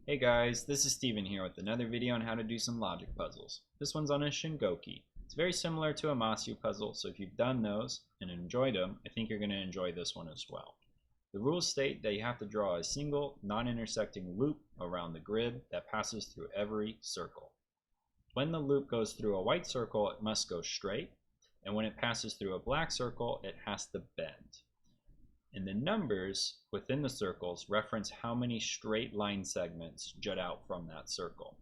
Hey guys, this is Steven here with another video on how to do some logic puzzles. This one's on a Shingoki. It's very similar to a Masyu puzzle, so if you've done those and enjoyed them, I think you're going to enjoy this one as well. The rules state that you have to draw a single, non-intersecting loop around the grid that passes through every circle. When the loop goes through a white circle, it must go straight, and when it passes through a black circle, it has to bend. And the numbers within the circles reference how many straight line segments jut out from that circle.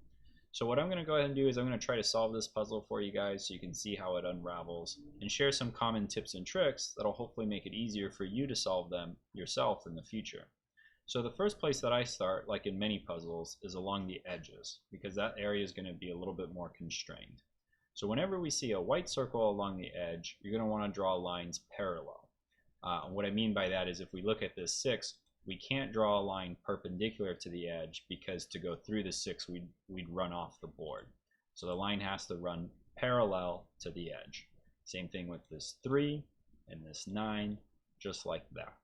So what I'm going to go ahead and do is I'm going to try to solve this puzzle for you guys so you can see how it unravels and share some common tips and tricks that'll hopefully make it easier for you to solve them yourself in the future. So the first place that I start, like in many puzzles, is along the edges, because that area is going to be a little bit more constrained. So whenever we see a white circle along the edge, you're going to want to draw lines parallel. What I mean by that is if we look at this 6, we can't draw a line perpendicular to the edge because to go through the 6 we'd run off the board. So the line has to run parallel to the edge. Same thing with this 3 and this 9, just like that.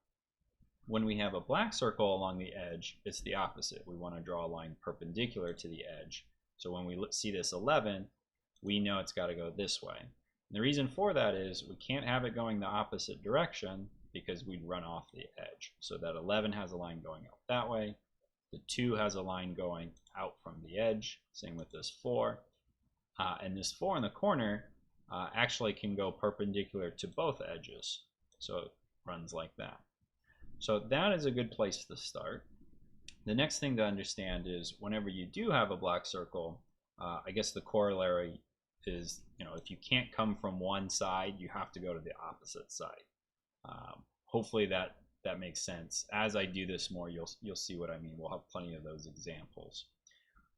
When we have a black circle along the edge, it's the opposite. We want to draw a line perpendicular to the edge. So when we see this 11, we know it's got to go this way. And the reason for that is we can't have it going the opposite direction because we'd run off the edge. So that 11 has a line going out that way. The 2 has a line going out from the edge. Same with this 4. And this 4 in the corner actually can go perpendicular to both edges. So it runs like that. So that is a good place to start. The next thing to understand is whenever you do have a black circle, I guess the corollary is, if you can't come from one side, you have to go to the opposite side. Hopefully that makes sense. As I do this more, you'll see what I mean. We'll have plenty of those examples.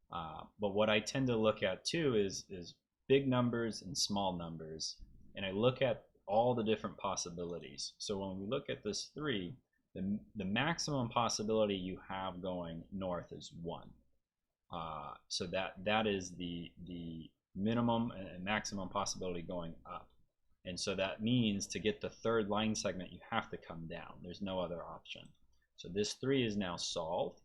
But what I tend to look at too is big numbers and small numbers, and I look at all the different possibilities. So when we look at this 3, the maximum possibility you have going north is 1. So that is the minimum and maximum possibility going up. And so that means to get the third line segment, you have to come down. There's no other option. So this 3 is now solved.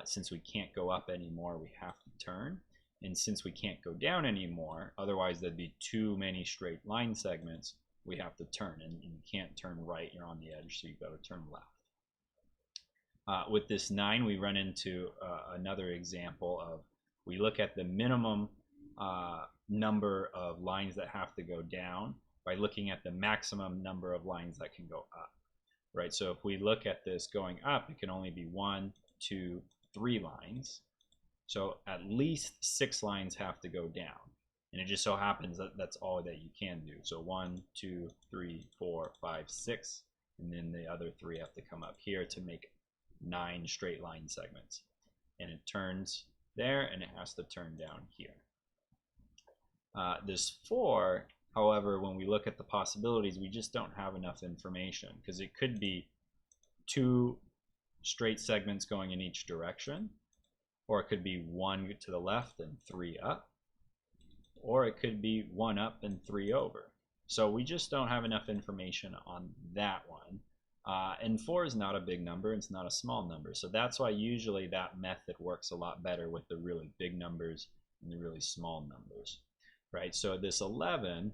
Since we can't go up anymore, we have to turn. And since we can't go down anymore, otherwise there'd be too many straight line segments, we have to turn. And you can't turn right, you're on the edge, so you've got to turn left. With this 9, we run into another example of, we look at the minimum number of lines that have to go down by looking at the maximum number of lines that can go up, right? So if we look at this going up, it can only be 1, 2, 3 lines. So at least 6 lines have to go down. And it just so happens that that's all that you can do. So 1, 2, 3, 4, 5, 6, and then the other 3 have to come up here to make 9 straight line segments. And it turns there, and it has to turn down here. This 4, however, when we look at the possibilities, we just don't have enough information, because it could be 2 straight segments going in each direction, or it could be 1 to the left and 3 up, or it could be 1 up and 3 over. So we just don't have enough information on that one. And 4 is not a big number, it's not a small number. So that's why usually that method works a lot better with the really big numbers and the really small numbers. Right, so this 11,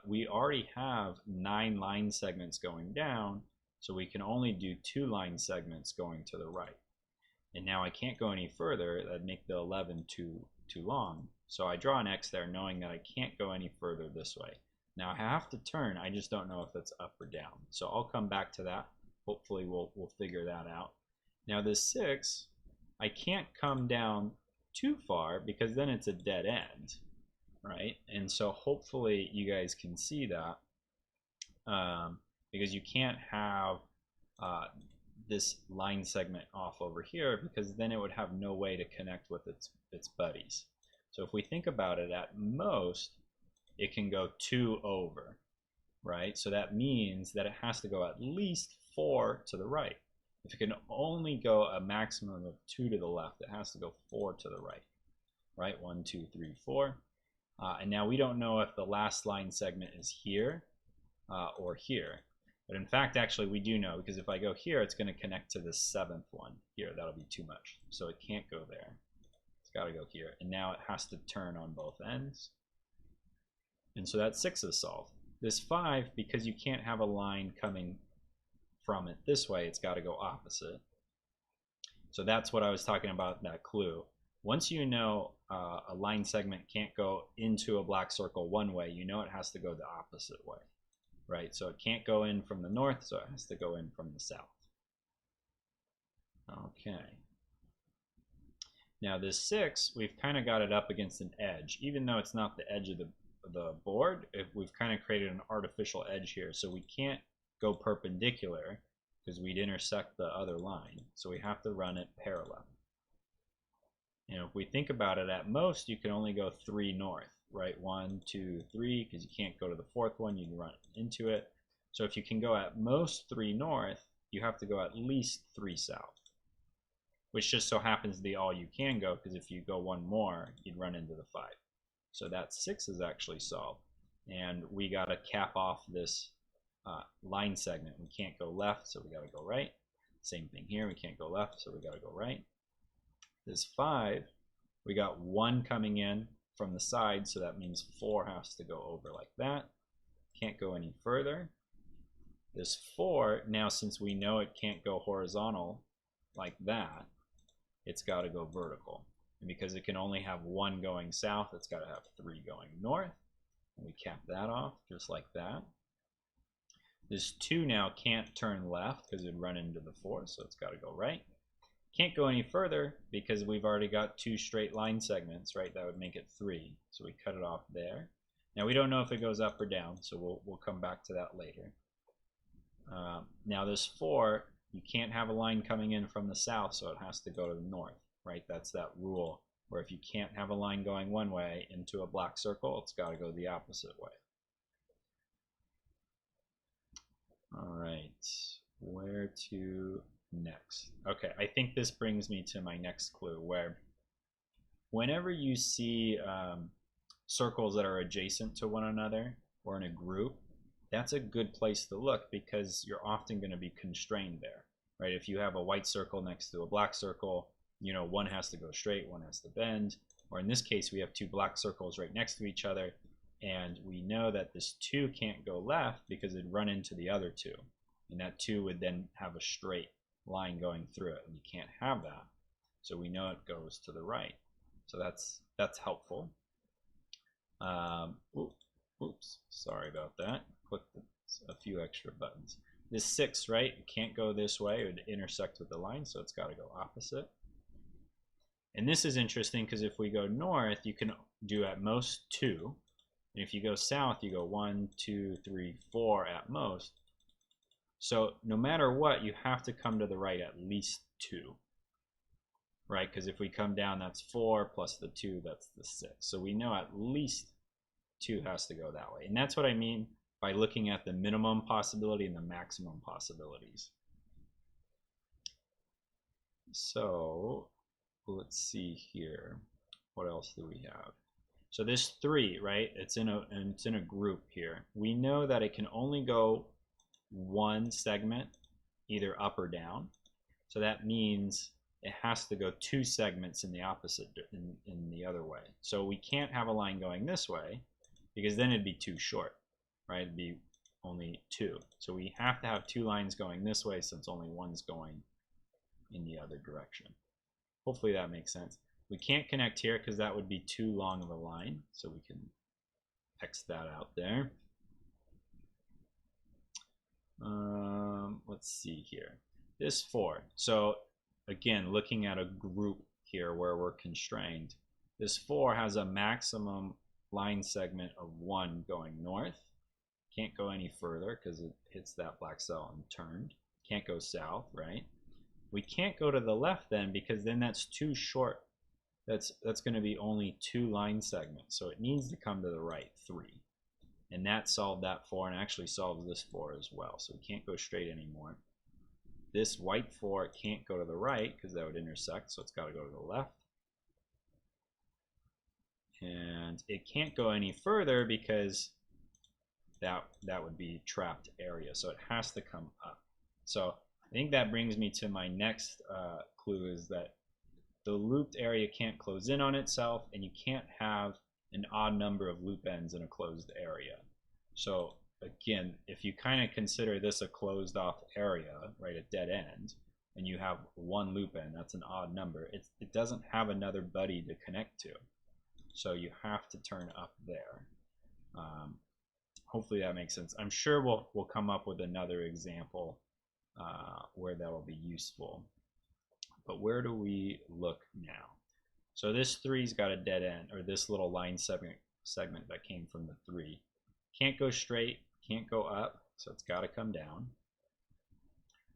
we already have 9 line segments going down, so we can only do 2 line segments going to the right. And now I can't go any further, that'd make the 11 too long. So I draw an X there knowing that I can't go any further this way. Now I have to turn, I just don't know if it's up or down. So I'll come back to that. Hopefully we'll figure that out. Now this 6, I can't come down too far because then it's a dead end. Right, and so hopefully you guys can see that, because you can't have this line segment off over here, because then it would have no way to connect with its buddies. So if we think about it, at most it can go 2 over, right? So that means that it has to go at least 4 to the right. If it can only go a maximum of 2 to the left, it has to go 4 to the right. Right, 1, 2, 3, 4. And now we don't know if the last line segment is here or here. But in fact, actually, we do know, because if I go here, it's going to connect to the 7th one here. That'll be too much. So it can't go there. It's got to go here. And now it has to turn on both ends. And so that 6 is solved. This 5, because you can't have a line coming from it this way, it's got to go opposite. So that's what I was talking about, that clue. Once you know a line segment can't go into a black circle one way, you know it has to go the opposite way, right? So it can't go in from the north, so it has to go in from the south. Okay. Now this 6, we've kind of got it up against an edge. Even though it's not the edge of the board, we've kind of created an artificial edge here. So we can't go perpendicular because we'd intersect the other line. So we have to run it parallel. And if we think about it, at most you can only go 3 north, right? 1, 2, 3, because you can't go to the 4th one, you'd run into it. So if you can go at most 3 north, you have to go at least 3 south, which just so happens to be all you can go, because if you go 1 more, you'd run into the 5. So that 6 is actually solved. And we got to cap off this line segment. We can't go left, so we got to go right. Same thing here, we can't go left, so we got to go right. This 5, we got 1 coming in from the side, so that means 4 has to go over like that. Can't go any further. This 4, now since we know it can't go horizontal like that, it's got to go vertical. And because it can only have 1 going south, it's got to have 3 going north. And we cap that off just like that. This 2 now can't turn left because it'd run into the 4, so it's got to go right. Can't go any further because we've already got 2 straight line segments, right? That would make it 3. So we cut it off there. Now we don't know if it goes up or down, so we'll come back to that later. Now this 4, you can't have a line coming in from the south, so it has to go to the north, right? That's that rule where if you can't have a line going one way into a black circle, it's got to go the opposite way. All right, where to next? Okay, I think this brings me to my next clue, where whenever you see circles that are adjacent to one another or in a group, that's a good place to look because you're often going to be constrained there, right? If you have a white circle next to a black circle, you know, one has to go straight, one has to bend, or in this case, we have 2 black circles right next to each other, and we know that this 2 can't go left because it'd run into the other 2, and that 2 would then have a straight line going through it, and you can't have that, so we know it goes to the right. So that's helpful. Oops, sorry about that. Clicked a few extra buttons. This 6, right, it can't go this way, it would intersect with the line, so it's got to go opposite. And this is interesting because if we go north, you can do at most 2, and if you go south, you go 1, 2, 3, 4 at most. So no matter what, you have to come to the right at least 2, right? Because if we come down, that's 4 plus the 2, that's the 6. So we know at least 2 has to go that way. And that's what I mean by looking at the minimum possibility and the maximum possibilities. So let's see here. What else do we have? So this 3, right? It's in a group here. We know that it can only go 1 segment, either up or down. So that means it has to go 2 segments in the opposite, in the other way. So we can't have a line going this way because then it'd be too short, right? It'd be only 2. So we have to have 2 lines going this way since only one's going in the other direction. Hopefully that makes sense. We can't connect here because that would be too long of a line, so we can X that out there. Let's see here. This 4. So again, looking at a group here where we're constrained, this 4 has a maximum line segment of 1 going north. Can't go any further because it hits that black cell and turned. Can't go south, right? We can't go to the left then because then that's too short. That's going to be only 2 line segments. So it needs to come to the right, 3. And that solved that 4 and actually solves this 4 as well. So we can't go straight anymore. This white 4 can't go to the right because that would intersect, so it's got to go to the left. And it can't go any further because that would be trapped area. So it has to come up. So I think that brings me to my next clue, is that the looped area can't close in on itself, and you can't have an odd number of loop ends in a closed area. So again, if you kind of consider this a closed off area, right, a dead end, and you have one loop end, that's an odd number. It doesn't have another buddy to connect to. So you have to turn up there. Hopefully that makes sense. I'm sure we'll come up with another example where that will be useful. But where do we look now? So this 3's got a dead end, or this little line segment that came from the 3. Can't go straight, can't go up, so it's got to come down.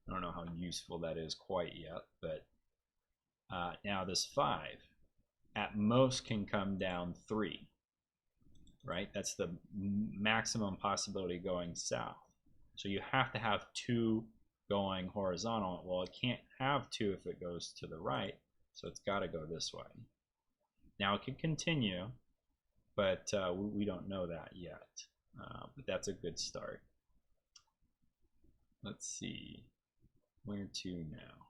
I don't know how useful that is quite yet, but now this 5 at most can come down 3, right? That's the maximum possibility going south. So you have to have 2 going horizontal. Well, it can't have 2 if it goes to the right, so it's got to go this way. Now it can continue, but we don't know that yet. But that's a good start. Let's see, where to now?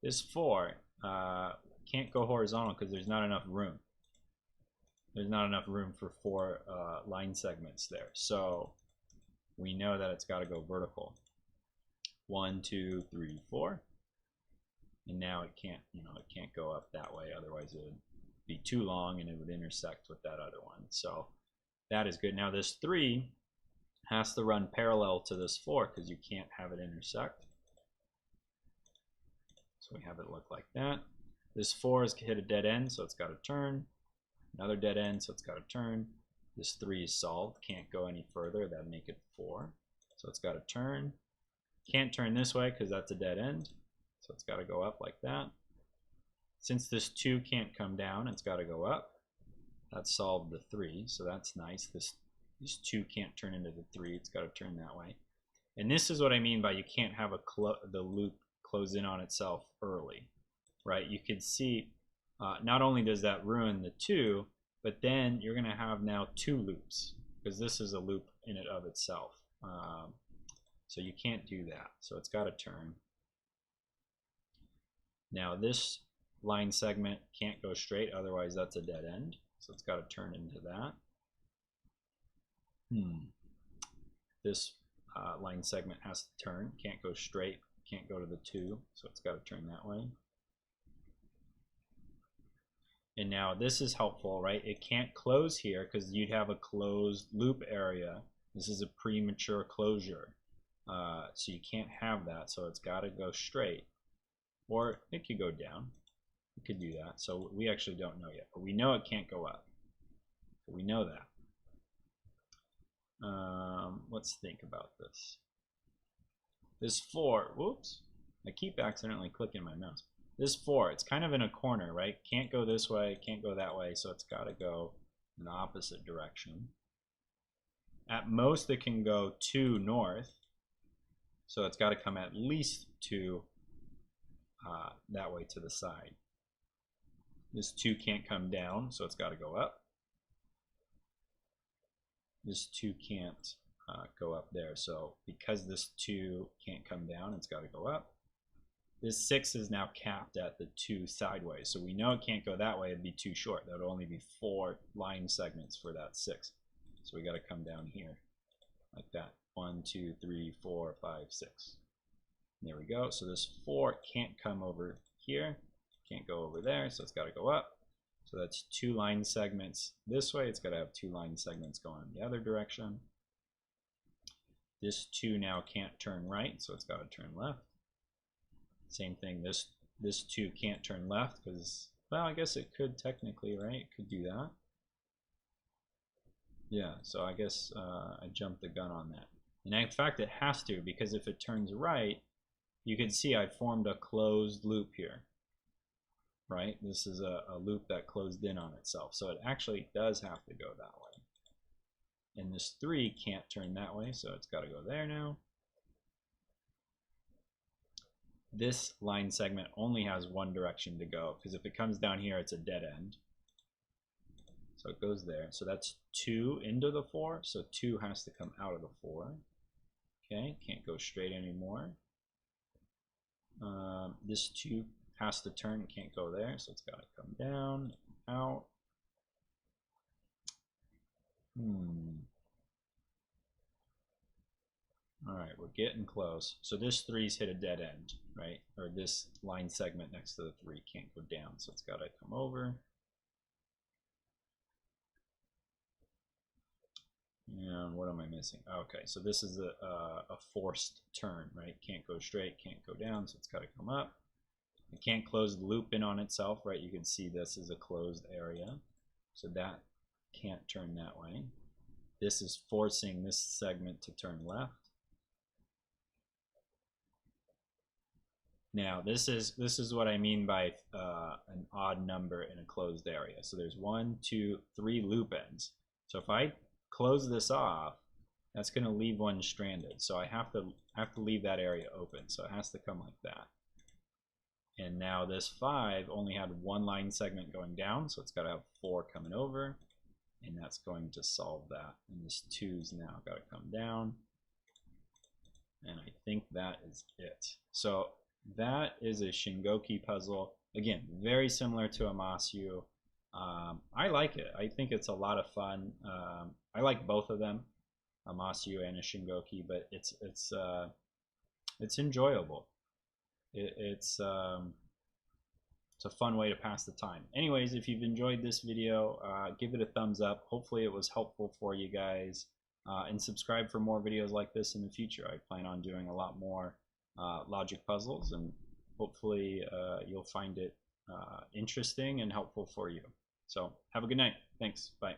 This 4 can't go horizontal because there's not enough room. There's not enough room for 4 line segments there. So we know that it's got to go vertical. 1, 2, 3, 4. And now it can't, it can't go up that way. Otherwise it would be too long and it would intersect with that other one. So that is good. Now this 3 has to run parallel to this 4 because you can't have it intersect. So we have it look like that. This 4 has hit a dead end, so it's got to turn. Another dead end, so it's got to turn. This 3 is solved, can't go any further. That'd make it 4. So it's got to turn. Can't turn this way because that's a dead end. So it's got to go up like that. Since this 2 can't come down, it's got to go up. That solved the 3, so that's nice. This 2 can't turn into the 3. It's got to turn that way. And this is what I mean by you can't have the loop close in on itself early, right? You can see not only does that ruin the 2, but then you're going to have now 2 loops because this is a loop in and of itself. So you can't do that. So it's got to turn. Now this line segment can't go straight, otherwise that's a dead end. So it's got to turn into that. This line segment has to turn, can't go straight, can't go to the 2, so it's got to turn that way. And now this is helpful, right? It can't close here because you'd have a closed loop area. This is a premature closure. So you can't have that, so it's got to go straight. Or it could go down. It could do that. So we actually don't know yet, but we know it can't go up. We know that. Let's think about this. This 4, whoops, I keep accidentally clicking my mouse. This 4, it's kind of in a corner, right? Can't go this way, can't go that way, so it's got to go in the opposite direction. At most, it can go 2 north, so it's got to come at least 2 that way to the side. This 2 can't come down, so it's got to go up. This 2 can't go up there, so because this 2 can't come down, it's got to go up. This 6 is now capped at the 2 sideways, so we know it can't go that way. It'd be too short. That would only be 4 line segments for that 6. So we got to come down here like that. 1, 2, 3, 4, 5, 6. There we go. So this 4 can't come over here, can't go over there, so it's got to go up. So that's 2 line segments this way. It's got to have 2 line segments going in the other direction. This 2 now can't turn right, so it's got to turn left. Same thing, this 2 can't turn left because, well, I guess it could technically, right? It could do that. Yeah, so I guess I jumped the gun on that. And in fact, it has to, because if it turns right, you can see I formed a closed loop here, right? This is a loop that closed in on itself. So it actually does have to go that way. And this 3 can't turn that way, so it's got to go there now. This line segment only has one direction to go, because if it comes down here, it's a dead end. So it goes there. So that's 2 into the 4. So 2 has to come out of the 4. Okay, can't go straight anymore. This 2 has to turn, can't go there, so it's got to come down, out. Alright, we're getting close. So this 3's hit a dead end, right? Or this line segment next to the 3 can't go down, so it's got to come over. And what am I missing? Okay, so this is a forced turn, right? Can't go straight, can't go down, so it's got to come up. It can't close the loop in on itself, right? You can see this is a closed area, so that can't turn that way. This is forcing this segment to turn left. Now this is what I mean by an odd number in a closed area. So there's 1, 2, 3 loop ends. So if I close this off, that's going to leave one stranded. So I have to leave that area open. So it has to come like that. And now this 5 only had 1 line segment going down, so it's got to have 4 coming over, and that's going to solve that. And this 2's now got to come down, and I think that is it. So that is a Shingoki puzzle. Again, very similar to a Masyu. I like it. I think it's a lot of fun. I like both of them, a Masyu and a Shingoki, but it's enjoyable. It's a fun way to pass the time. Anyways, if you've enjoyed this video, give it a thumbs up. Hopefully it was helpful for you guys, and subscribe for more videos like this in the future. I plan on doing a lot more logic puzzles, and hopefully you'll find it interesting and helpful for you. So have a good night. Thanks. Bye.